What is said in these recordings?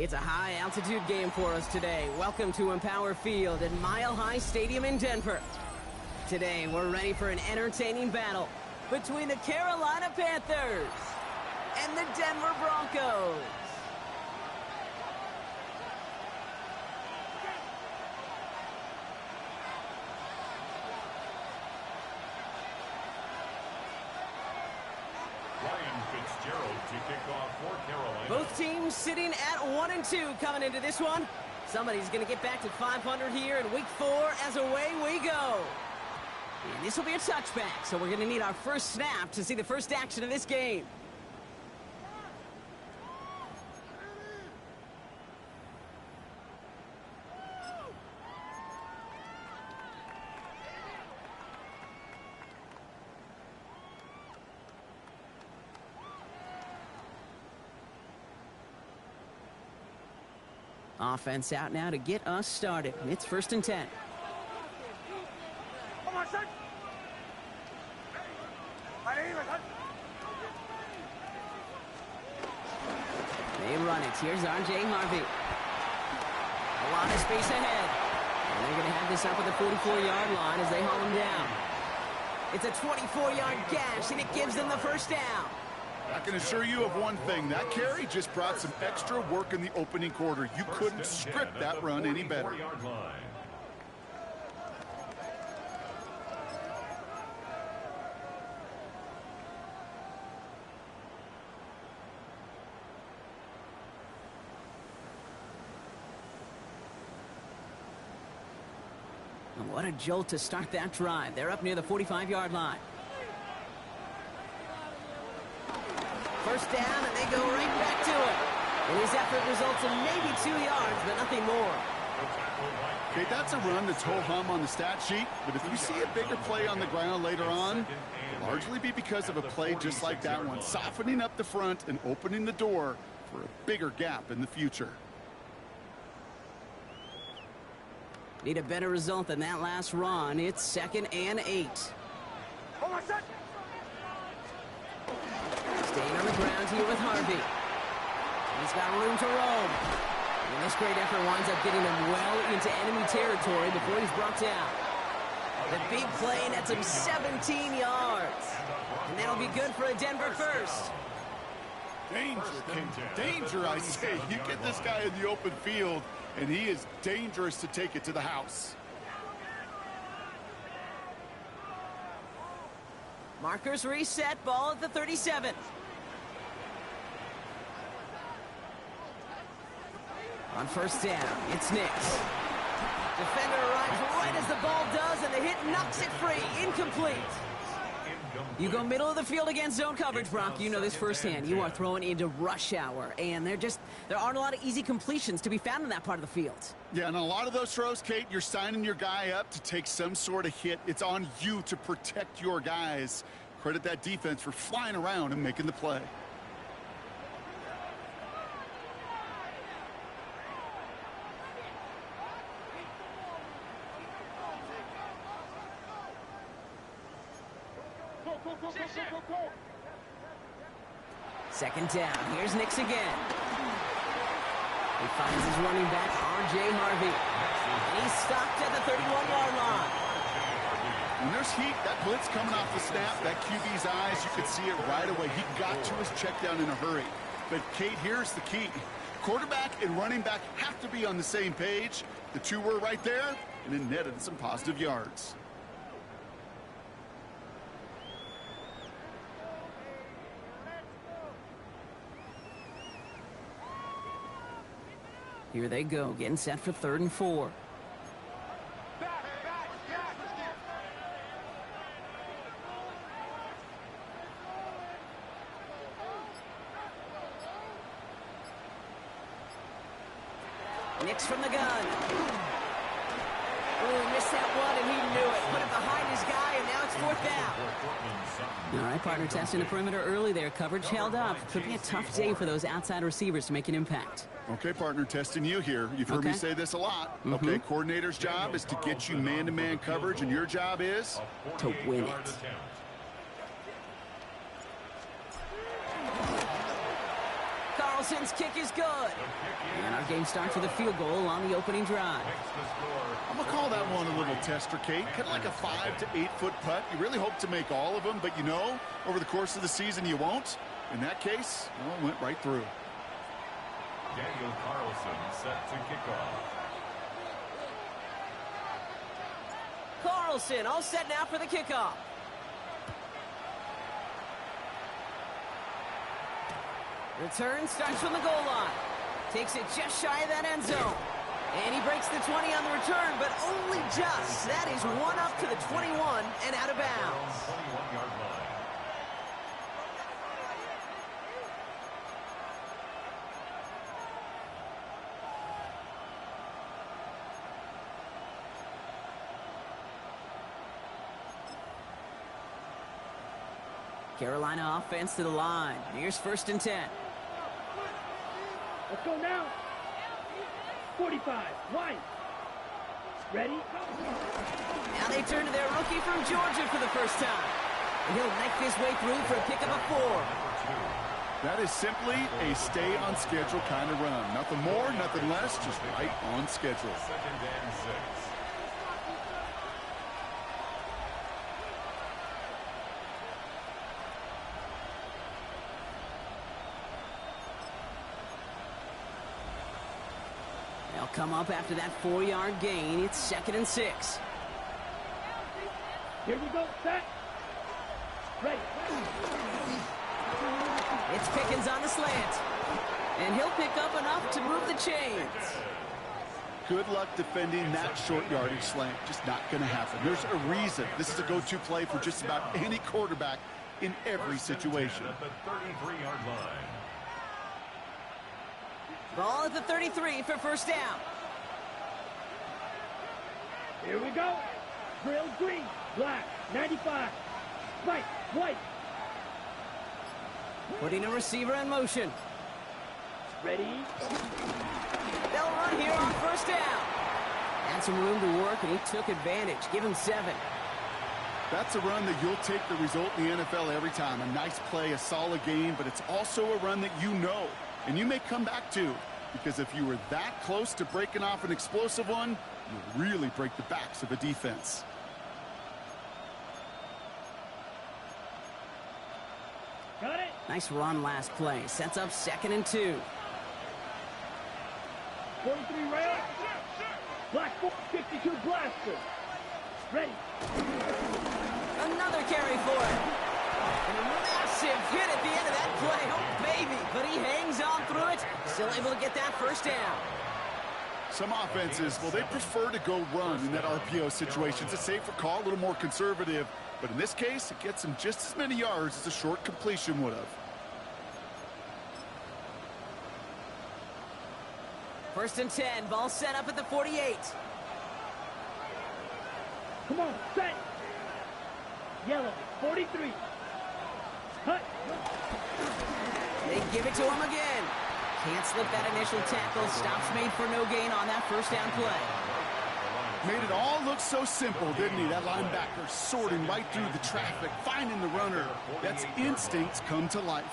It's a high-altitude game for us today. Welcome to Empower Field at Mile High Stadium in Denver. Today, we're ready for an entertaining battle between the Carolina Panthers and the Denver Broncos. Both teams sitting at 1-2 coming into this one. Somebody's going to get back to 500 here in week 4 as away we go. And this will be a touchback, so we're going to need our first snap to see the first action of this game. Offense out now to get us started. It's 1st and 10. They run it. Here's R.J. Harvey. A lot of space ahead. And they're going to have this up at the 44-yard line as they haul him down. It's a 24-yard gash, and it gives them the first down. I can assure you of one thing. That carry just brought some extra work in the opening quarter. You couldn't script that run any better. And what a jolt to start that drive. They're up near the 45-yard line. First down, and they go right back to it. And his effort results in maybe 2 yards, but nothing more. Okay, that's a run that's ho-hum on the stat sheet, but if you see a bigger play on the ground later on, it'll largely be because of a play just like that one, softening up the front and opening the door for a bigger gap in the future. Need a better result than that last run. It's 2nd and 8. Staying on the ground here with Harvey. He's got room to roam. And this great effort winds up getting him well into enemy territory before he's brought down. The big play nets him 17 yards. And that'll be good for a Denver first. Danger, danger, I say. You get this guy in the open field, and he is dangerous to take it to the house. Markers reset, ball at the 37. On first down, it's Nix. Defender arrives right as the ball does, and the hit knocks it free. Incomplete. You go middle of the field against zone coverage, Brock. You know this firsthand. You are throwing into rush hour, and there aren't a lot of easy completions to be found in that part of the field. Yeah, and a lot of those throws, Kate, you're signing your guy up to take some sort of hit. It's on you to protect your guys. Credit that defense for flying around and making the play. Second down. Here's Nix again. He finds his running back, R.J. Harvey. And he's stopped at the 31-yard line. When there's heat, that blitz coming off the snap, that QB's eyes, you could see it right away. He got to his check down in a hurry. But, Kate, here's the key. Quarterback and running back have to be on the same page. The two were right there, and it netted some positive yards. Here they go, getting set for 3rd and 4. Nix from the gun. Oh, he missed that one, and he knew it. Put it behind his guy, and now it's 4th down. All right, partner, testing the perimeter early there. Coverage held up. Could be a tough day for those outside receivers to make an impact. Okay, partner, testing you here. You've heard me say this a lot. Okay, coordinator's job is to get you man-to-man coverage, and your job is to win it. Carlson's kick is good. And our game starts with a field goal on the opening drive. I'm going to call that one a little tester, Kate. Kind of like a 5 to 8 foot putt. You really hope to make all of them, but you know, over the course of the season, you won't. In that case, well, it went right through. Daniel Carlson set to kick off. Carlson all set now for the kickoff. Return starts from the goal line. Takes it just shy of that end zone. And he breaks the 20 on the return, but only just. That is one up to the 21 and out of bounds. 21-yard line. Carolina offense to the line. Here's 1st and 10. Let's go now. 45, wide. Ready? Now they turn to their rookie from Georgia for the first time. And he'll make his way through for a pickup of 4. That is simply a stay on schedule kind of run. Nothing more, nothing less, just right on schedule. 2nd and 6. They'll come up after that 4-yard gain. It's 2nd and 6. Here we go, set. Ready. It's Pickens on the slant. And he'll pick up enough to move the chains. Good luck defending that short yardage slant. Just not going to happen. There's a reason. This is a go-to play for just about any quarterback in every situation. At the 33-yard line. Ball at the 33 for 1st down. Here we go. Drill green, black, 95. White, white. Putting a receiver in motion. Ready? They'll run here on 1st down. Had some room to work, and he took advantage. Give him 7. That's a run that you'll take the result in the NFL every time. A nice play, a solid game, but it's also a run that you know and you may come back to, because if you were that close to breaking off an explosive one, you really break the backs of a defense. Got it. Nice run last play. Sets up 2nd and 2. 43 rail. Black 52 blaster. Ready. Another carry for it. And a massive hit at the end of that play. Oh, baby. But he hangs on through it. Still able to get that 1st down. Some offenses, well, they prefer to go run in that RPO situation. It's a safer call, a little more conservative. But in this case, it gets him just as many yards as a short completion would have. 1st and 10. Ball set up at the 48. Come on, set. Yellow, 43. Hut. They give it to him again. Can't slip that initial tackle. Stops made for no gain on that 1st down play. Made it all look so simple, didn't he? That linebacker sorting right through the traffic, finding the runner. That's instincts come to life.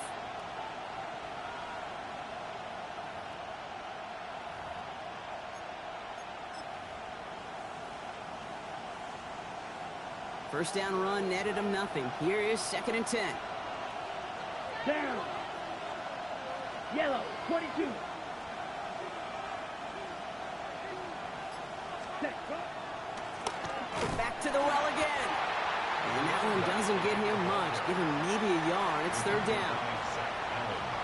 First down run netted him nothing. Here is 2nd and 10. Down. Yellow, 22. Set. Back to the well again. And that one doesn't get him much. Give him maybe a yard. It's 3rd down.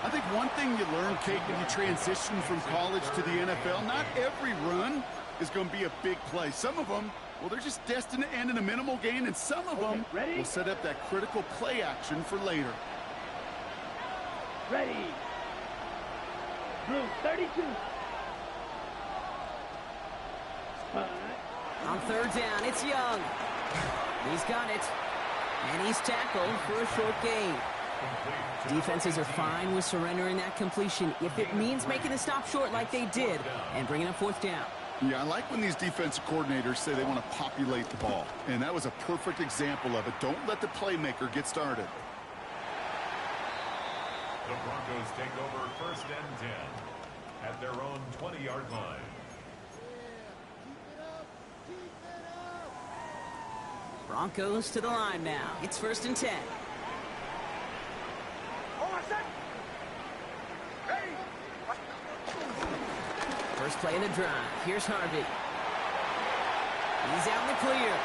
I think one thing you learn, Kate, when you transition from college to the NFL, not every run is going to be a big play. Some of them, well, they're just destined to end in a minimal gain, and some of them will set up that critical play action for later. Ready. Blue, 32. On 3rd down, it's Young. He's got it. And he's tackled for a short gain. Defenses are fine with surrendering that completion if it means making the stop short like they did and bringing up 4th down. Yeah, I like when these defensive coordinators say they want to populate the ball. And that was a perfect example of it. Don't let the playmaker get started. The Broncos take over 1st and 10 at their own 20-yard line. Broncos to the line now. It's 1st and 10. First play of the drive. Here's Harvey. He's out in the clear.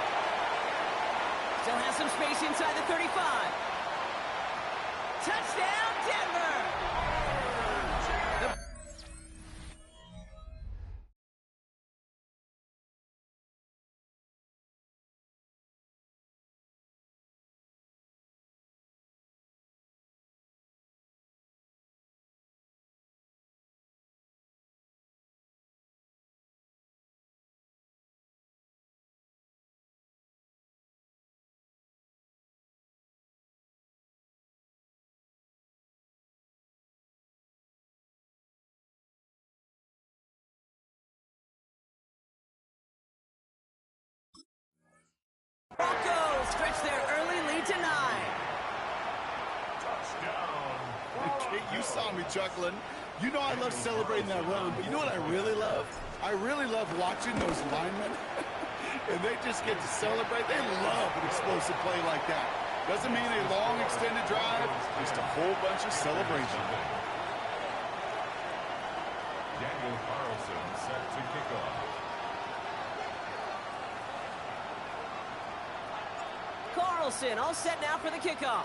Still has some space inside the 35. Touchdown, Denver! Broncos stretch their early lead to 9. Kate, you saw me chuckling. You know I love celebrating that run, but you know what I really love? I really love watching those linemen. And they just get to celebrate. They love an explosive play like that. Doesn't mean a long extended drive, just a whole bunch of celebration. Daniel Carlson set to kick off. Carlson all set now for the kickoff.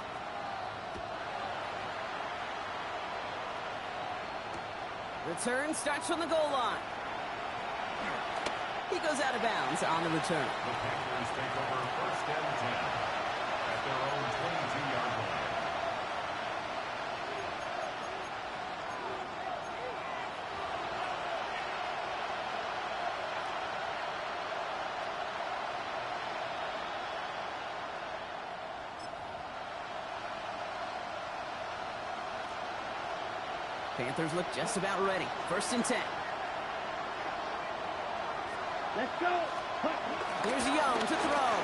Return starts from the goal line. He goes out of bounds on the return. The Panthers take over 1st and 10 at their own 22-yard line. Panthers look just about ready. 1st and 10. Let's go. Here's Young to throw.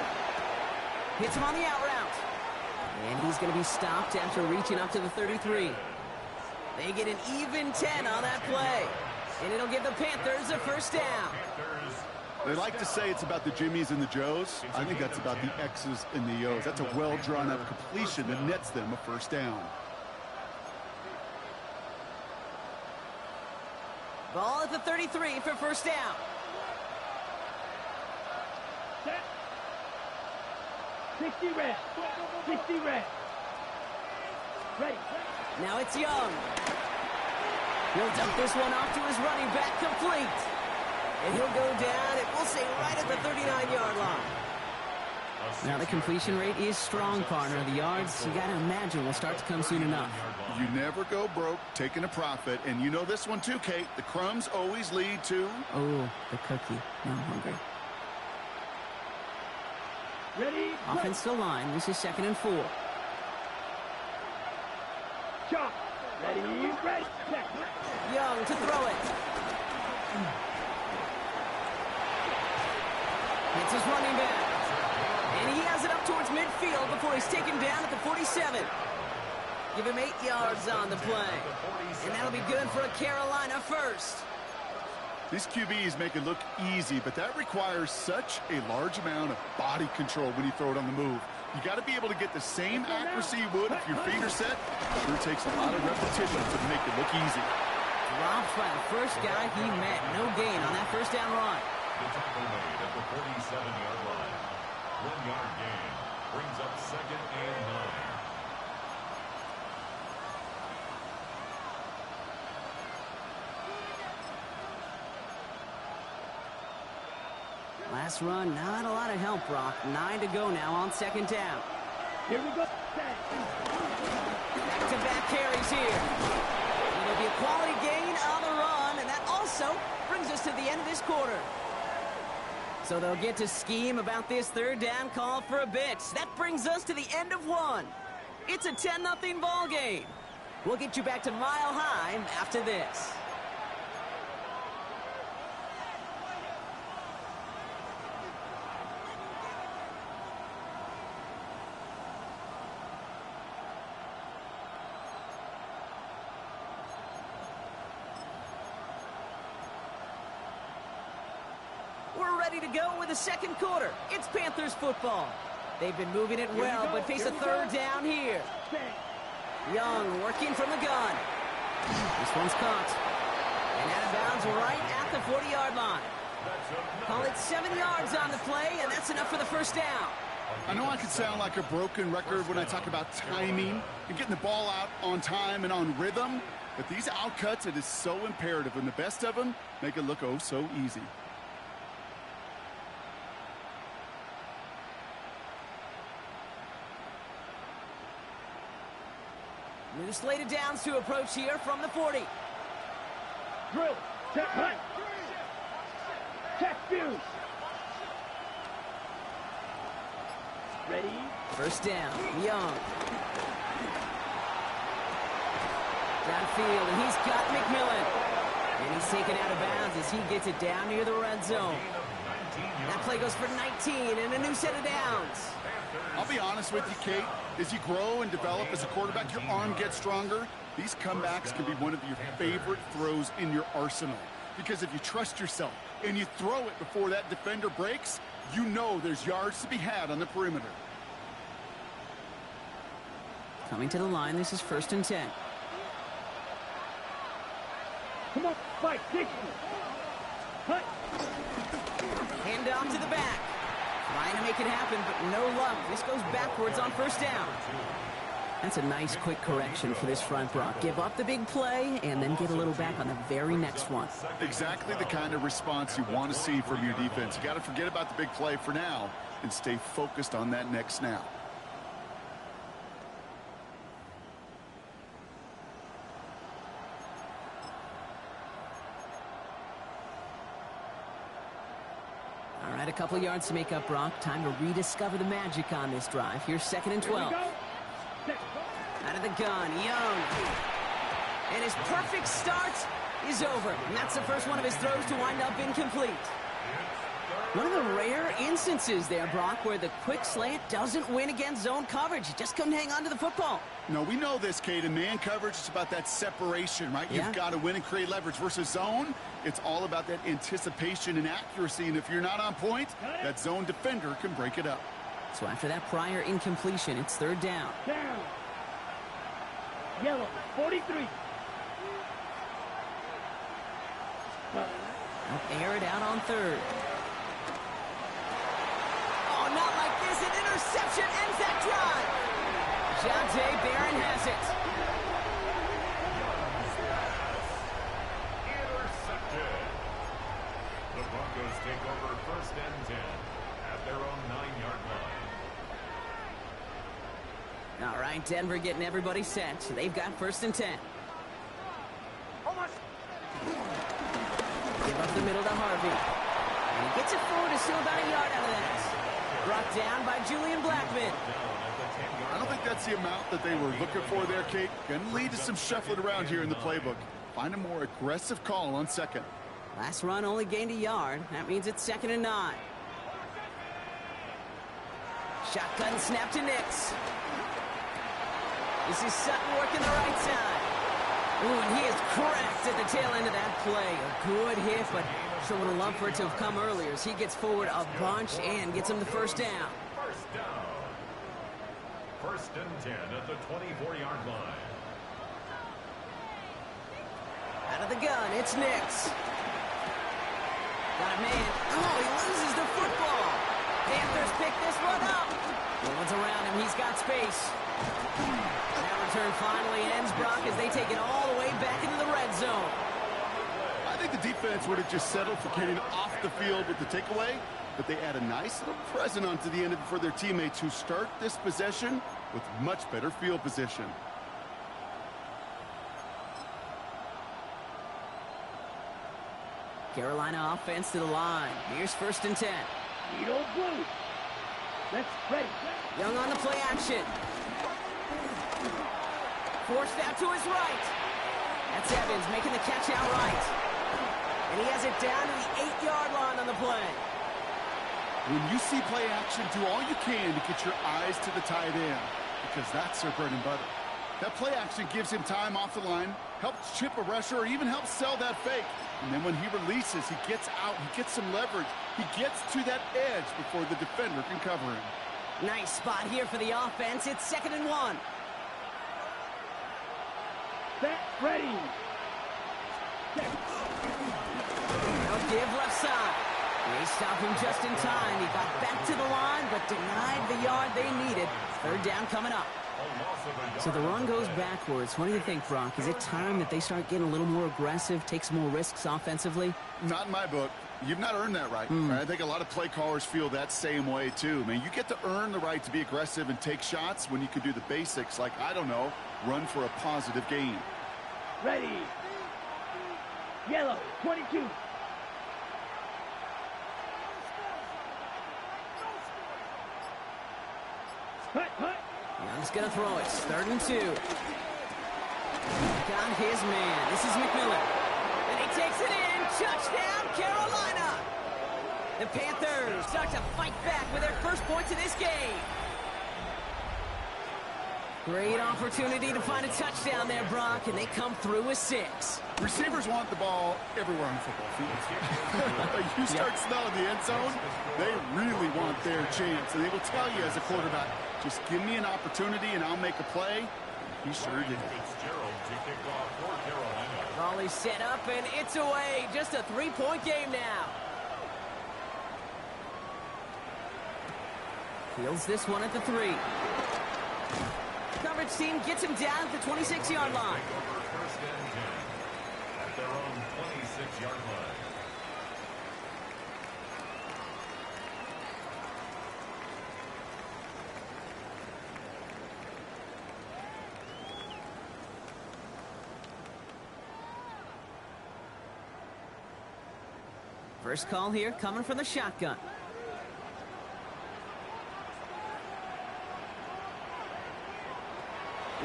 Hits him on the out route. And he's going to be stopped after reaching up to the 33. They get an even 10 on that play. And it'll give the Panthers a 1st down. They like to say it's about the Jimmies and the Joes. I think that's about the X's and the O's. That's a well-drawn-up completion that nets them a 1st down. Ball at the 33 for 1st down. Set. 60 red. 60 red. Ready. Now it's Young. He'll dump this one off to his running back, complete. And he'll go down, and we'll say right at the 39-yard line. Now the completion rate is strong, partner. The yards, you got to imagine, will start to come soon enough. You never go broke taking a profit. And you know this one too, Kate. The crumbs always lead to... Oh, the cookie. Now I'm hungry. Ready. Offensive line. This is 2nd and 4. Chop. Ready. Ready. Set. Young to throw it. It's his running back. And he has it up towards midfield before he's taken down at the 47. Give him 8 yards on the play. And that'll be good for a Carolina 1st. These QBs make it look easy, but that requires such a large amount of body control when you throw it on the move. You got to be able to get the same accuracy you would if your feet are set. It sure takes a lot of repetition to make it look easy. Dropped by the first guy he met. No gain on that 1st down run. The tackle made at the 47-yard line. 1-yard gain brings up 2nd and 9. Last run, not a lot of help, Brock. 9 to go now on 2nd down. Here we go. Back-to-back carries here. It'll be a quality gain on the run, and that also brings us to the end of this quarter. So they'll get to scheme about this 3rd down call for a bit. That brings us to the end of 1. It's a 10-0 ball game. We'll get you back to Mile High after this. ready to go with the second quarter. It's Panthers football. They've been moving it well, but face a third down here. Young working from the gun. This one's caught. And out of bounds right at the 40-yard line. Call it 7 yards on the play, and that's enough for the first down. I know I could sound like a broken record when I talk about timing and getting the ball out on time and on rhythm, but these outcuts, it is so imperative, and the best of them make it look oh so easy. New slate of downs to approach here from the 40. Drill. Check hunt. Check fuse. Ready. First down. Young. Downfield, and he's got McMillan. And he's taken out of bounds as he gets it down near the red zone. That play goes for 19 and a new set of downs. I'll be honest with you, Kate. As you grow and develop as a quarterback, your arm gets stronger. These comebacks can be one of your favorite throws in your arsenal. Because if you trust yourself and you throw it before that defender breaks, you know there's yards to be had on the perimeter. Coming to the line, this is 1st and 10. Come on, fight, 60. Hunt. Hand off to the back. Trying to make it happen, but no luck. This goes backwards on first down. That's a nice quick correction for this front, Brock. Give up the big play and then get a little back on the very next one. Exactly the kind of response you want to see from your defense. You got to forget about the big play for now and stay focused on that next snap. All right, a couple yards to make up, Brock. Time to rediscover the magic on this drive. Here's 2nd and 12. Out of the gun, Young. And his perfect start is over. And that's the first one of his throws to wind up incomplete. One of the rare instances there, Brock, where the quick slant doesn't win against zone coverage. He just couldn't hang on to the football. No, we know this, Kate. In man coverage, it's about that separation, right? Yeah. You've got to win and create leverage versus zone. It's all about that anticipation and accuracy. And if you're not on point, that zone defender can break it up. So after that prior incompletion, it's 3rd down. Down. Yellow, 43. They'll air it out on 3rd. Oh, not like this. An interception ends that drive. Jonte Barron has it. Intercepted. The Broncos take over 1st and 10 at their own 9-yard line. All right, Denver getting everybody set. So they've got 1st and 10. Give up the middle to Harvey. And he gets it forward to still about a yard out of that. Brought down by Julian Blackman. I don't think that's the amount that they were looking for there, Kate. Going to lead to some shuffling around here in the playbook. Find a more aggressive call on 2nd. Last run only gained a yard. That means it's 2nd and 9. Shotgun snap to Nix. This is Sutton working the right side. Ooh, and he is cracked at the tail end of that play. A good hit, but sure would have loved for it to have come earlier as he gets forward a bunch and gets him the 1st down. 1st down. 1st and 10 at the 24-yard line. Out of the gun, it's Nix. Got a man. Oh, he loses the football. Panthers pick this one up. No one's around him. He's got space. That return finally ends, Brock, as they take it all the way back into the red zone. I think the defense would have just settled for getting off the field with the takeaway, but they add a nice little present onto the end of it for their teammates who start this possession with much better field position. Carolina offense to the line. Here's 1st and 10. Edo blue. Let's ready. Young on the play action. Forced out to his right. That's Evans making the catch outright. And he has it down to the 8-yard line on the play. When you see play action, do all you can to get your eyes to the tight end, because that's their bread and butter. That play action gives him time off the line, helps chip a rusher, or even helps sell that fake. And then when he releases, he gets out, he gets some leverage. He gets to that edge before the defender can cover him. Nice spot here for the offense. It's 2nd and 1. Set, ready. They'll give left side. They stop him just in time. He got back to the line, but denied the yard they needed. 3rd down coming up. So the run goes backwards. What do you think, Brock? Is it time that they start getting a little more aggressive, take some more risks offensively? Not in my book. You've not earned that right. I think a lot of play callers feel that same way, too. I mean, you get to earn the right to be aggressive and take shots when you can do the basics, like, I don't know, run for a positive gain. Ready. Yellow, 22. Hut, hut. Young's going to throw it. 3rd and 2. Got his man. This is McMillan. And he takes it in. Touchdown, Carolina. The Panthers start to fight back with their first points of this game. Great opportunity to find a touchdown there, Brock, and they come through with 6. Receivers want the ball everywhere on the football field. You start smelling the end zone, they really want their chance. And they will tell you as a quarterback, just give me an opportunity and I'll make a play. He sure did. Ball is set up, and it's away. Just a 3-point game now. Fields this one at the 3. Coverage team gets him down at the 26-yard line. First and 10 at their own 26-yard line. First call here coming from the shotgun.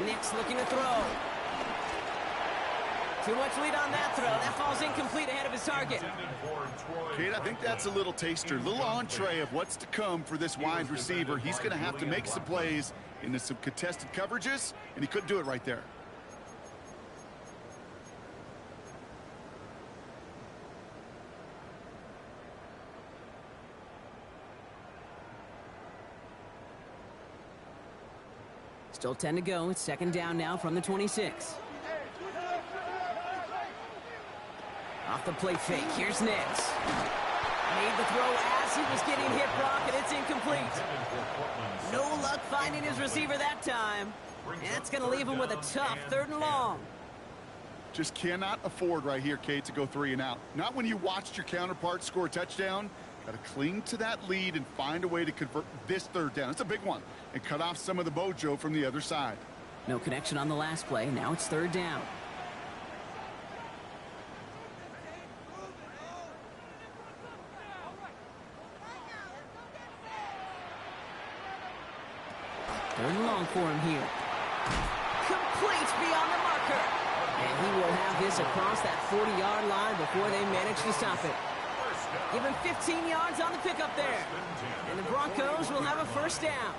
Nick's looking to throw. Too much lead on that throw. That falls incomplete ahead of his target. Kate, I think that's a little taster, a little entree of what's to come for this wide receiver. He's going to have to make some plays into some contested coverages, and he couldn't do it right there. Still 10 to go. It's 2nd down now from the 26. Off the play fake. Here's Nix. Made the throw as he was getting hit, Brock, and it's incomplete. No luck finding his receiver that time. And that's going to leave him with a tough 3rd and long. Just cannot afford right here, Kate, to go 3 and out. Not when you watched your counterpart score a touchdown. Got to cling to that lead and find a way to convert this 3rd down. It's a big one. And cut off some of the mojo from the other side. No connection on the last play. Now it's 3rd down. Third and long for him here. Complete beyond the marker. And he will have this across that 40-yard line before they manage to stop it. Give him 15 yards on the pickup there. And the Broncos will have a 1st down.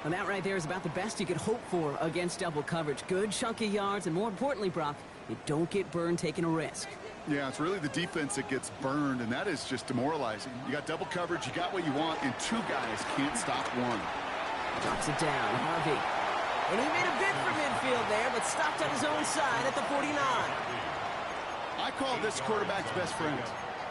And that right there is about the best you could hope for against double coverage. Good chunky yards, and more importantly, Brock, you don't get burned taking a risk. Yeah, it's really the defense that gets burned, and that is just demoralizing. You got double coverage, you got what you want, and 2 guys can't stop one. Drops it down, Harvey. And he made a bid for midfield there, but stopped on his own side at the 49. I call this quarterback's best friend.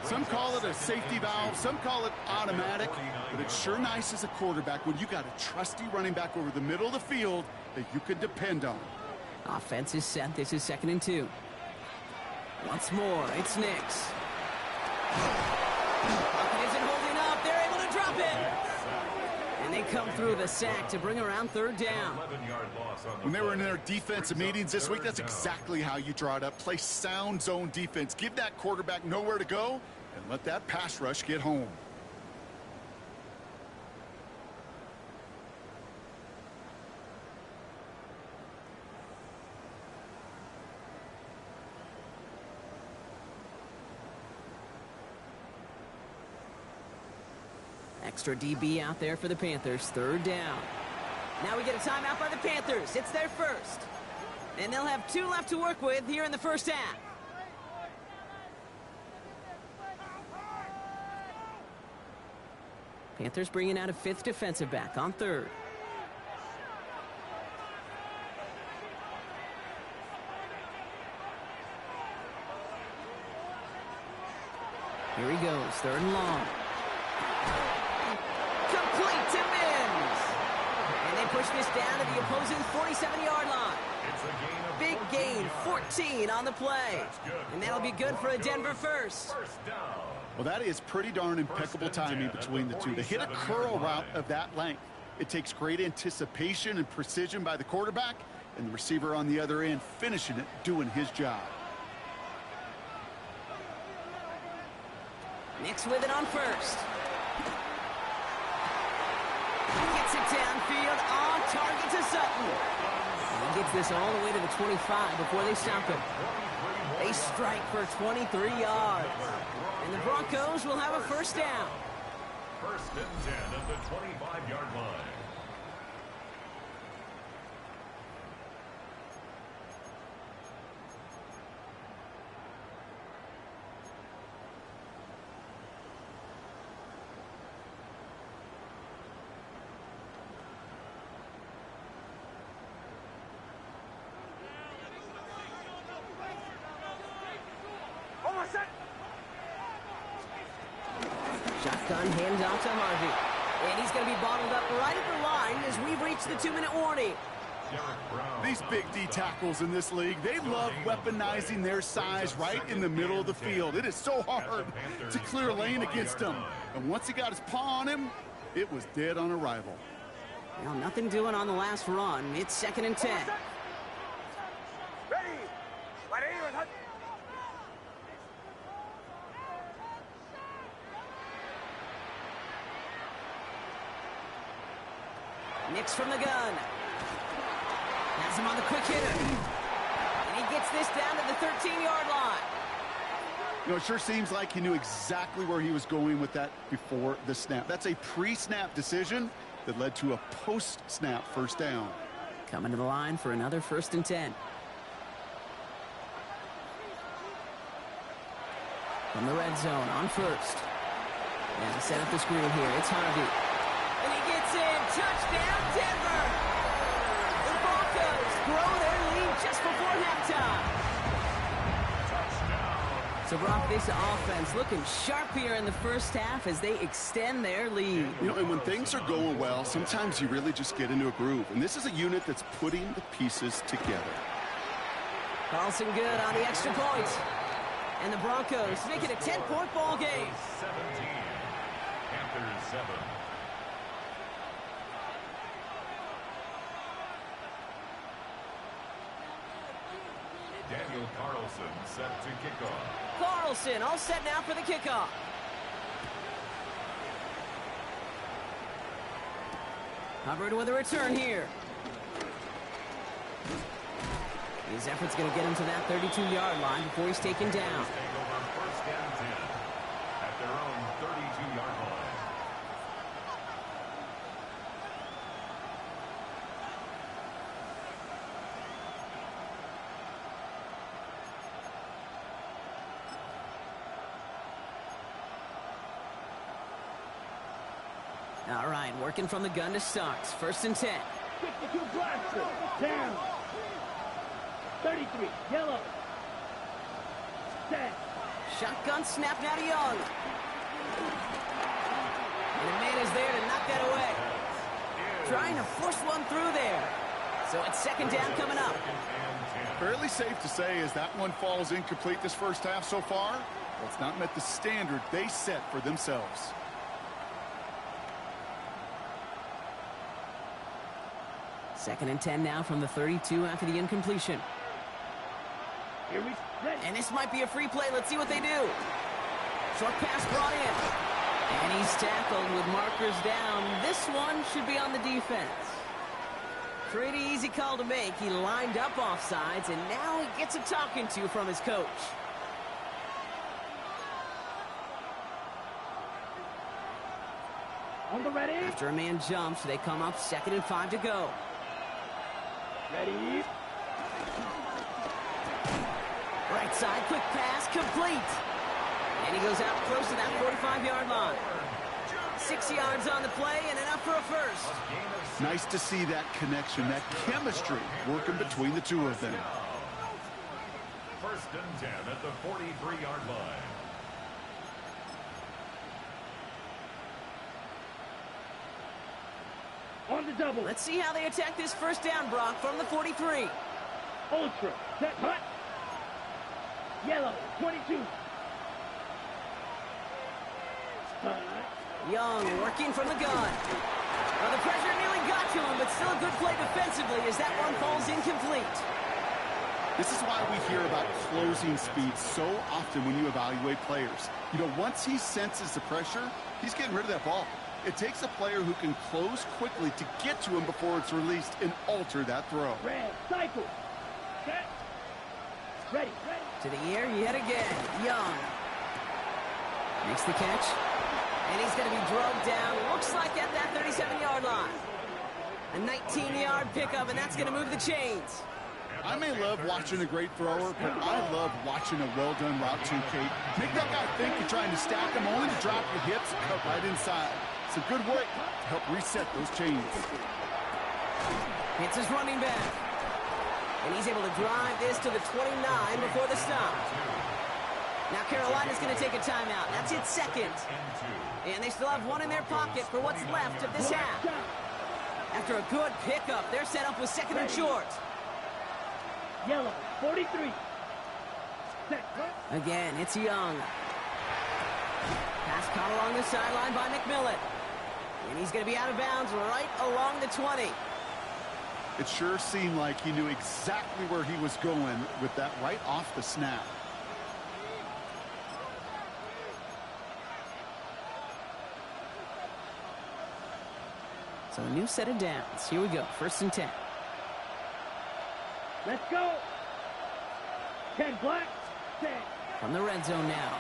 Some call it a safety valve, some call it automatic, but it's sure nice as a quarterback when you got a trusty running back over the middle of the field that you can depend on. Offense is set. This is 2nd and 2. Once more, it's Nix. Pocket isn't holding up. They're able to drop it. And they come through the sack to bring around 3rd down. When they were in their defensive meetings this week, that's exactly how you draw it up. Play sound zone defense. Give that quarterback nowhere to go and let that pass rush get home. Extra DB out there for the Panthers. 3rd down. Now we get a timeout by the Panthers. It's their first. And they'll have 2 left to work with here in the first half. Panthers bringing out a 5th defensive back on 3rd. Here he goes, 3rd and long. Complete to Mims. And they push this down to the opposing 47-yard line. Big gain, 14 on the play. And that'll be good for a Denver first. Well, that is pretty darn impeccable timing between the two. To hit a curl route of that length, it takes great anticipation and precision by the quarterback, and the receiver on the other end finishing it, doing his job. Nix with it on first. Gets it downfield, on target to Sutton. And he gets this all the way to the 25 before they stop him. They strike for 23 yards. And the Broncos will have a first down. 1st and 10 at the 25-yard line. Shotgun handoff to Harvey. And he's going to be bottled up right at the line as we've reached the 2-minute warning. These big D tackles in this league, they love weaponizing their size right in the middle of the field. It is so hard to clear a lane against him. And once he got his paw on him, it was dead on arrival. Well, nothing doing on the last run. It's 2nd and 10. Nix from the gun. Has him on the quick hitter. And he gets this down to the 13-yard line. You know, it sure seems like he knew exactly where he was going with that before the snap. That's a pre-snap decision that led to a post-snap first down. Coming to the line for another 1st and 10. From the red zone on first. And set up the screen here. It's Harvey. And he gets in. Touchdown, Denver. The Broncos grow their lead just before halftime. So, Brock, this offense looking sharp here in the first half as they extend their lead. You know, and when things are going well, sometimes you really just get into a groove. And this is a unit that's putting the pieces together. Carlson good on the extra point. And the Broncos make it a 10-point ball game. 17. Panthers 7. Daniel Carlson set to kick off. Carlson all set now for the kickoff. Hubbard with a return here. His effort's going to get him to that 32-yard line before he's taken down. Take over 1st and 10 at their own 32-yard line. All right, working from the gun to start. 1st and 10. 52 blaster. Down. 33. Yellow. Set. Shotgun snap now to Young. And the man is there to knock that away. Trying to force one through there. So it's 2nd down coming up. Fairly safe to say as that one falls incomplete this first half so far, well, it's not met the standard they set for themselves. Second and 10 now from the 32 after the incompletion. Here we set. And this might be a free play. Let's see what they do. Short pass brought in. And he's tackled with markers down. This one should be on the defense. Pretty easy call to make. He lined up offsides, and now he gets a talking to from his coach. the ready. After a man jumps, they come up 2nd and 5 to go. Ready. Right side, quick pass, complete. And he goes out close to that 45-yard line. 6 yards on the play and enough for a first. Nice to see that connection, that chemistry working between the two of them. 1st and 10 at the 43-yard line. On the double. Let's see how they attack this 1st down, Brock, from the 43. Ultra. Set. Hut. Yellow. 22. Hut. Young working from the gun. Well, the pressure nearly got to him, but still a good play defensively as that one falls incomplete. This is why we hear about closing speed so often when you evaluate players. You know, once he senses the pressure, he's getting rid of that ball. It takes a player who can close quickly to get to him before it's released and alter that throw. Red. Cycle. Set. Ready. Ready. To the air yet again. Young makes the catch. And he's going to be drugged down. Looks like at that 37-yard line. A 19-yard pickup, and that's going to move the chains. I may love watching a great thrower, but I love watching a well-done route too, Kate. Make that guy think you're trying to stack him, only to drop your hips and cut right inside. It's a good way to help reset those chains. Hits his running back. And he's able to drive this to the 29 before the stop. Now Carolina's going to take a timeout. That's its 2nd. And they still have one in their pocket for what's left of this half. After a good pickup, they're set up with 2nd and short. Yellow. 43. Set. Again, it's Young. Pass caught along the sideline by McMillan. And he's going to be out of bounds right along the 20. It sure seemed like he knew exactly where he was going with that right off the snap. So a new set of downs. Here we go. 1st and 10. Let's go. 10 black. 10. From the red zone now.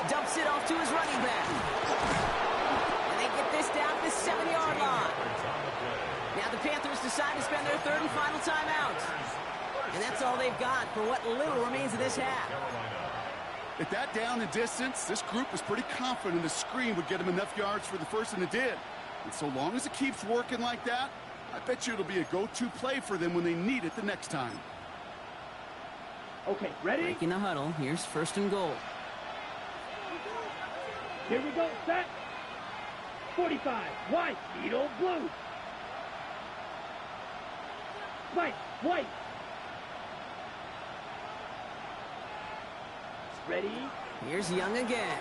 Dumps it off to his running back. And they get this down to the 7-yard line. Now the Panthers decide to spend their 3rd and final timeout. And that's all they've got for what little remains of this half. At that down and distance, this group was pretty confident the screen would get them enough yards for the first, and it did. And so long as it keeps working like that, I bet you it'll be a go-to play for them when they need it the next time. Okay, ready? Breaking the huddle. Here's 1st and goal. Here we go. Set. 45. White. Beetle blue. Spike. White. Ready? Here's Young again.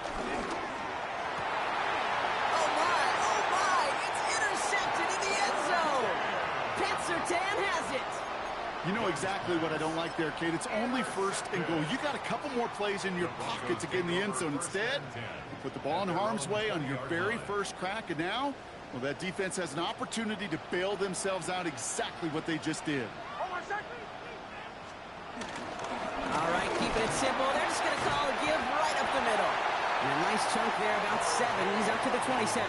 Oh my, it's intercepted in the end zone. Pat Surtain has it. You know exactly what I don't like there, Kate. It's only 1st and goal. You got a couple more plays in your pocket to get in the end zone. Instead, you put the ball in harm's way on your very first crack, and now, well, that defense has an opportunity to bail themselves out exactly what they just did. All right, keeping it simple. They're just going to call a give right up the middle. And a nice chunk there, about 7. He's up to the 27.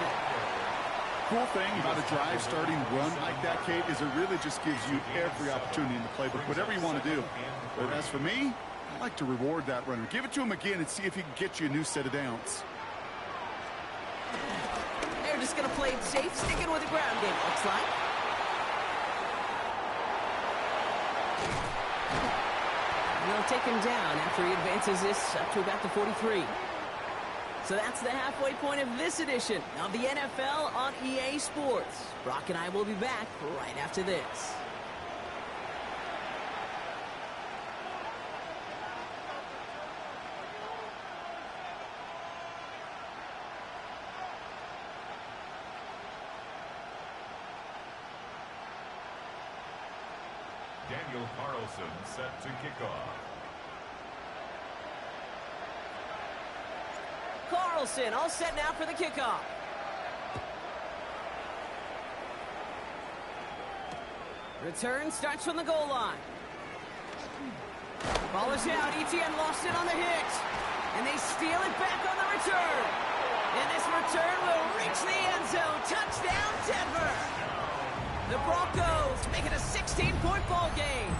Cool thing about a drive starting run like that, Kate, is it really just gives you every opportunity in the playbook, whatever you want to do. But as for me, I like to reward that runner. Give it to him again and see if he can get you a new set of downs. They're just going to play it safe, sticking with the ground game, looks like. And they'll take him down after he advances this up to about the 43. So that's the halfway point of this edition of the NFL on EA Sports. Brock and I will be back right after this. Daniel Carlson set to kick off. Carlson all set now for the kickoff. Return starts from the goal line. Ball is out. ETN lost it on the hit. And they steal it back on the return. And this return will reach the end zone. Touchdown, Denver. The Broncos make it a 16-point ball game.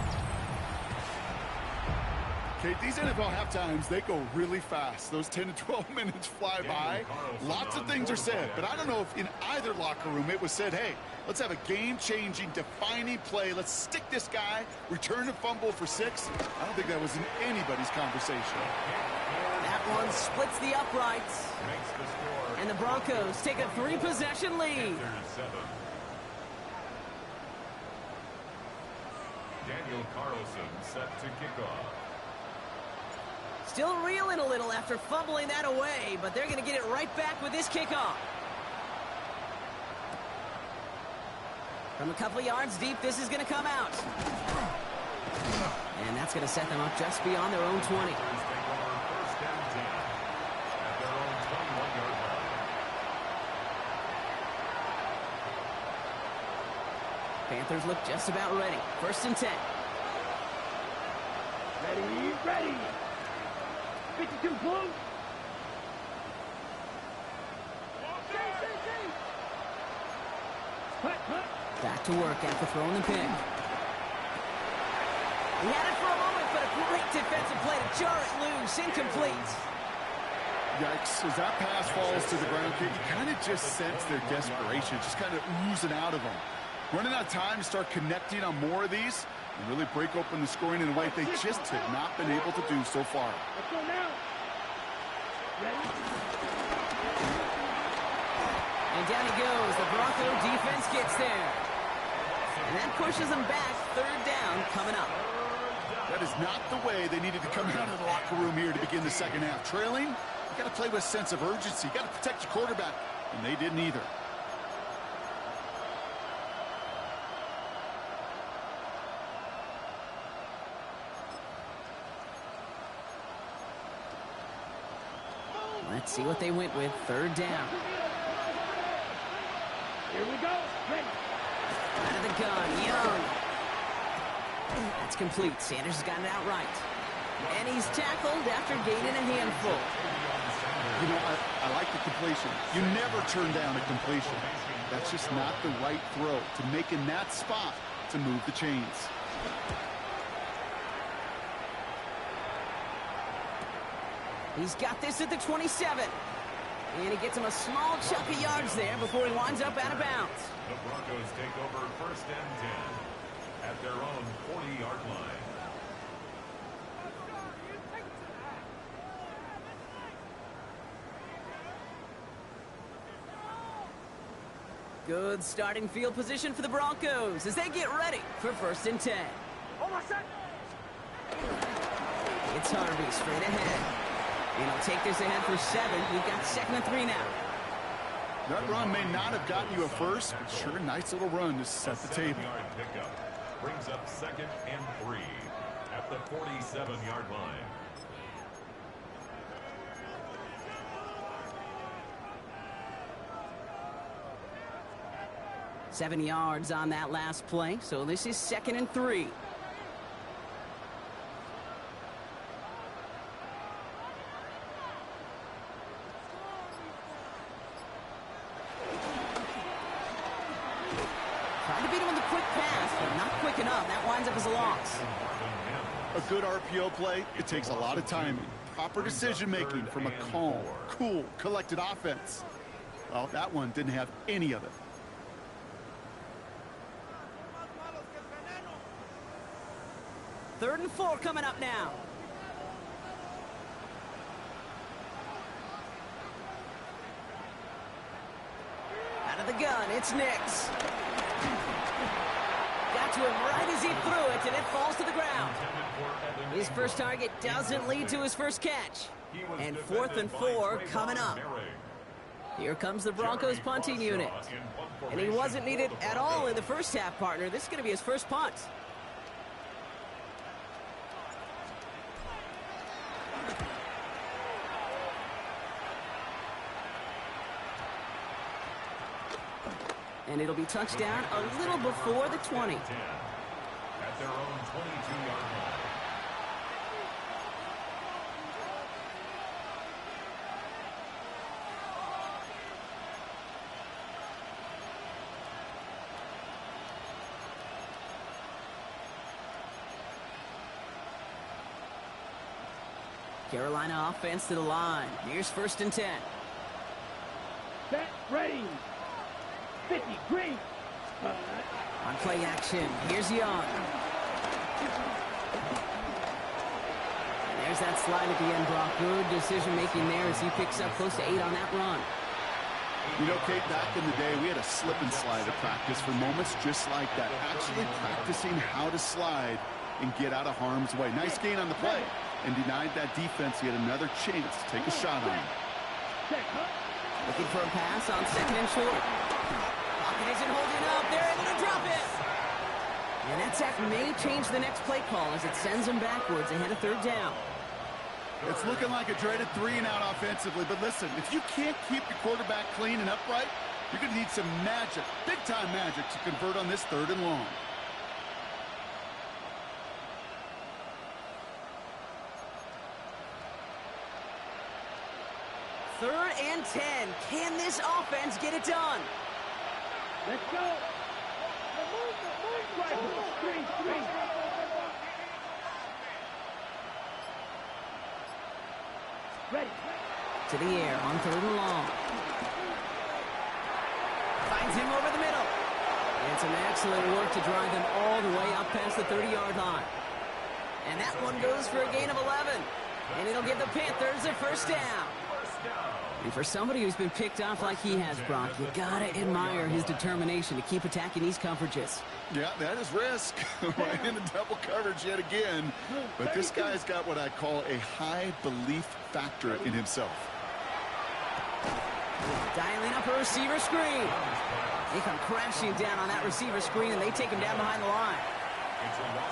Okay, these NFL halftimes, they go really fast. Those 10 to 12 minutes fly by. Lots of things are said, but I don't know if in either locker room it was said, hey, let's have a game-changing, defining play. Let's stick this guy, return a fumble for 6. I don't think that was in anybody's conversation. That one splits the uprights. And the Broncos take a 3-possession lead. Daniel Carlson set to kick off. Still reeling a little after fumbling that away, but they're going to get it right back with this kickoff. From a couple of yards deep, this is going to come out. And that's going to set them up just beyond their own 20. Panthers look just about ready. 1st and 10. Ready. 52 blue. Hut. Back to work after throwing the pick. He had it for a moment, but a great defensive play to jar it loose. Incomplete. Yikes, as that pass falls to the ground, you kind of just sense their desperation, just kind of oozing out of them. Running out of time to start connecting on more of these and really break open the scoring in a way they just have not been able to do so far. Let's go now. Ready? And down he goes. The Bronco defense gets there. And that pushes them back. 3rd down coming up. That is not the way they needed to come out of the locker room here to begin the 2nd half. Trailing, you got to play with a sense of urgency. You got to protect your quarterback, and they didn't either. Let's see what they went with. 3rd down. Here we go. Ready. Out of the gun, Young. That's complete. Sanders has gotten it outright. And he's tackled after gaining a handful. You know, I like the completion. You never turn down a completion. That's just not the right throw to make in that spot to move the chains. He's got this at the 27. And he gets him a small chunk of yards there before he winds up out of bounds. The Broncos take over 1st and 10 at their own 40-yard line. Good starting field position for the Broncos as they get ready for 1st and 10. It's Harvey straight ahead. And he'll take this ahead for 7. We've got 2nd and 3 now. That run may not have gotten you a first, but sure, nice little run to set the table. 7-yard pickup brings up 2nd and 3 at the 47-yard line. Seven yards on that last play, so this is 2nd and 3. Trying to beat him with a quick pass, but not quick enough. That winds up as a loss. A good RPO play, it takes a lot of timing. Proper decision-making from a calm, cool, collected offense. Well, that one didn't have any of it. Third and 4 coming up now. Out of the gun, it's Nix. Got to him right as he threw it, and it falls to the ground. His first target doesn't lead to his first catch. And 4th and 4 coming up. Here comes the Broncos punting unit. And he wasn't needed at all in the first half, partner. This is going to be his first punt. And it'll be touchdown a little before the 20. At their own 22-yard line. Carolina offense to the line. Here's 1st and 10. Set, ready. 50, green. On play action, here's Young. And there's that slide at the end, Brock. Good decision-making there as he picks up close to 8 on that run. You know, Kate, back in the day, we had a slip and slide at practice for moments just like that. Actually practicing how to slide and get out of harm's way. Nice gain on the play. And denied that defense. He had another chance to take a shot on him. Looking for a pass on 2nd and short. Pocket isn't holding up. They're able to drop it. And that sack may change the next play call as it sends them backwards ahead of 3rd down. It's looking like a dreaded 3-and-out offensively. But listen, if you can't keep your quarterback clean and upright, you're going to need some magic, big-time magic, to convert on this 3rd and long. Third and 10. Can this offense get it done? Let's go. Screen, screen. Ready. To the air on 3rd and long. Finds him over the middle. And some excellent work to drive them all the way up past the 30-yard line. And that one goes for a gain of 11. And it'll give the Panthers their 1st down. And for somebody who's been picked off like he has, Brock, you gotta admire his determination to keep attacking these coverages. Yeah, that is risk. Right into double coverage yet again. But this guy's got what I call a high belief factor in himself. Dialing up a receiver screen. They come crashing down on that receiver screen, and they take him down behind the line.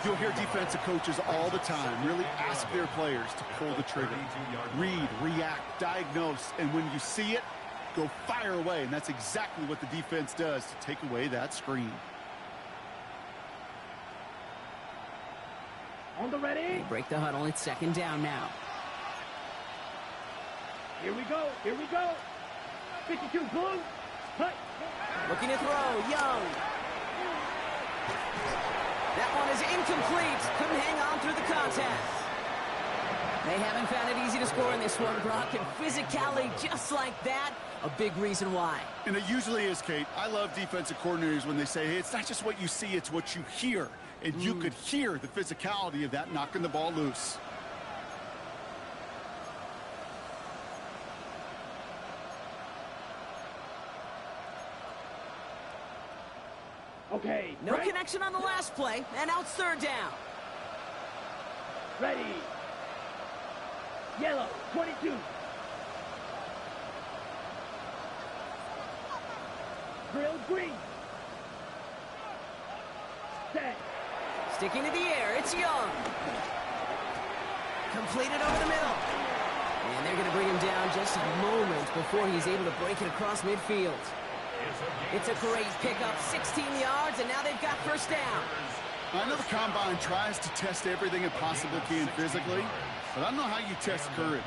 You'll hear defensive coaches all the time really ask their players to pull the trigger. Read, react, diagnose, and when you see it, go fire away. And that's exactly what the defense does to take away that screen. On the ready. They break the huddle. It's 2nd down now. Here we go. Here we go. 52, blue. Hut. Looking to throw. Young. That one is incomplete. Couldn't hang on through the contest. They haven't found it easy to score in this one, Brock. And physicality just like that, a big reason why. And it usually is, Kate. I love defensive coordinators when they say, hey, it's not just what you see, it's what you hear. And you could hear the physicality of that knocking the ball loose. Okay. No connection on the last play, and now it's 3rd down. Ready. Yellow, 22. Drill, green. Set. Sticking to the air, it's Young. Completed over the middle. And they're going to bring him down just a moment before he's able to break it across midfield. It's a great pickup, 16 yards, and now they've got 1st down. I know the Combine tries to test everything it possibly can physically, but I don't know how you test courage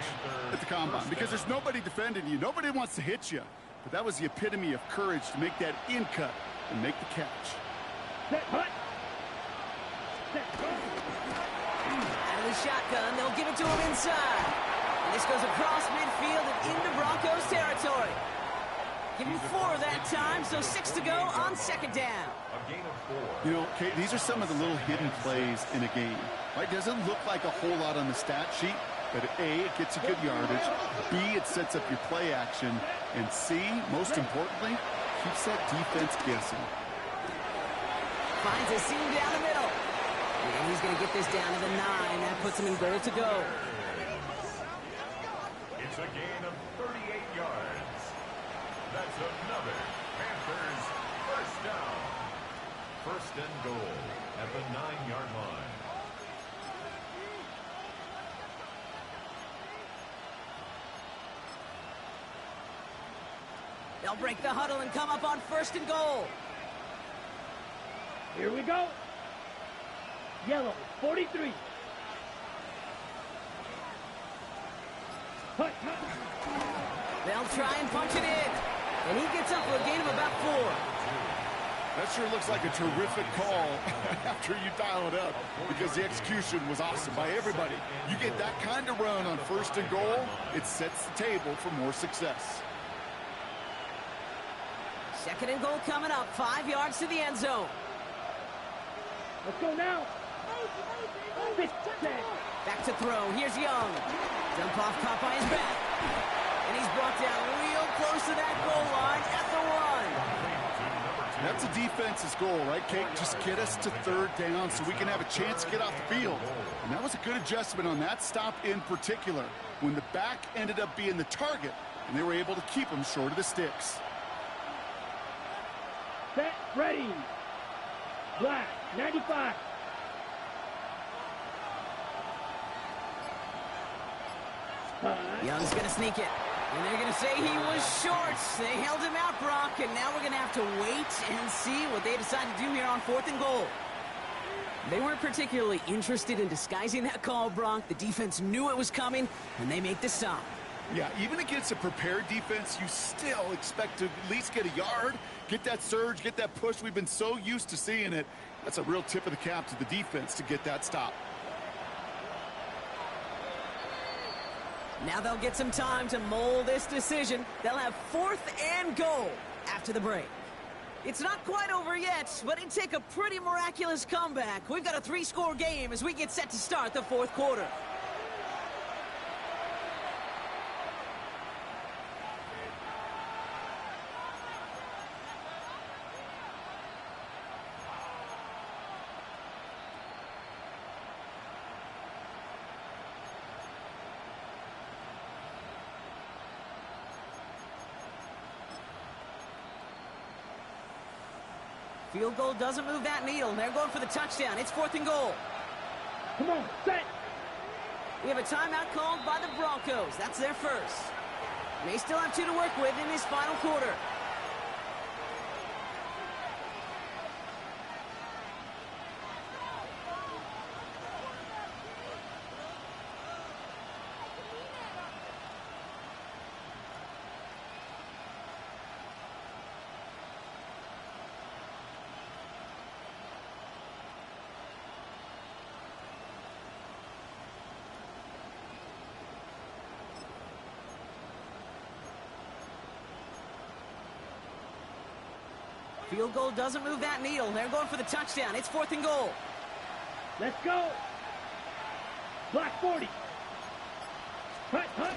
at the Combine because there's nobody defending you. Nobody wants to hit you. But that was the epitome of courage to make that in cut and make the catch. Set, hut. Set, go. Out of the shotgun, they'll give it to him inside. And this goes across midfield and into Broncos territory. Give him 4 that time, so 6 to go on 2nd down. You know, Kate, these are some of the little hidden plays in a game. Right? Doesn't look like a whole lot on the stat sheet, but A, it gets you good yardage. B, it sets up your play action. And C, most importantly, keeps that defense guessing. Finds a seam down the middle. And he's going to get this down to the 9. That puts him in goal to go. It's a gain of 38 yards. That's another Panthers 1st down. 1st and goal at the 9-yard line. They'll break the huddle and come up on 1st and goal. Here we go. Yellow, 43. Hut, hut. They'll try and punch it in. And he gets up for a gain of about 4. That sure looks like a terrific call after you dial it up, because the execution was awesome by everybody. You get that kind of run on 1st and goal, it sets the table for more success. 2nd and goal coming up, 5 yards to the end zone. Let's go now. Back to throw. Here's Young. Dump off, caught by his back. And he's brought down real close to that goal line at the 1. That's a defense's goal, right, Kate? Just get us to 3rd down so we can have a chance to get off the field. And that was a good adjustment on that stop in particular, when the back ended up being the target, and they were able to keep him short of the sticks. Set, ready. Black, 95. Young's going to sneak it. And they're going to say he was short. They held him out, Brock, and now we're going to have to wait and see what they decide to do here on 4th and goal. They weren't particularly interested in disguising that call, Brock. The defense knew it was coming, and they make the stop. Yeah, even against a prepared defense, you still expect to at least get a yard, get that surge, get that push. We've been so used to seeing it. That's a real tip of the cap to the defense to get that stop. Now they'll get some time to mold this decision. They'll have 4th and goal after the break. It's not quite over yet, but it'd take a pretty miraculous comeback. We've got a 3-score game as we get set to start the 4th quarter. Field goal doesn't move that needle. They're going for the touchdown. It's 4th and goal. Come on, set. We have a timeout called by the Broncos. That's their first. They still have 2 to work with in this final quarter. Field goal doesn't move that needle. They're going for the touchdown. It's 4th and goal. Let's go. Black 40. Hut, hut.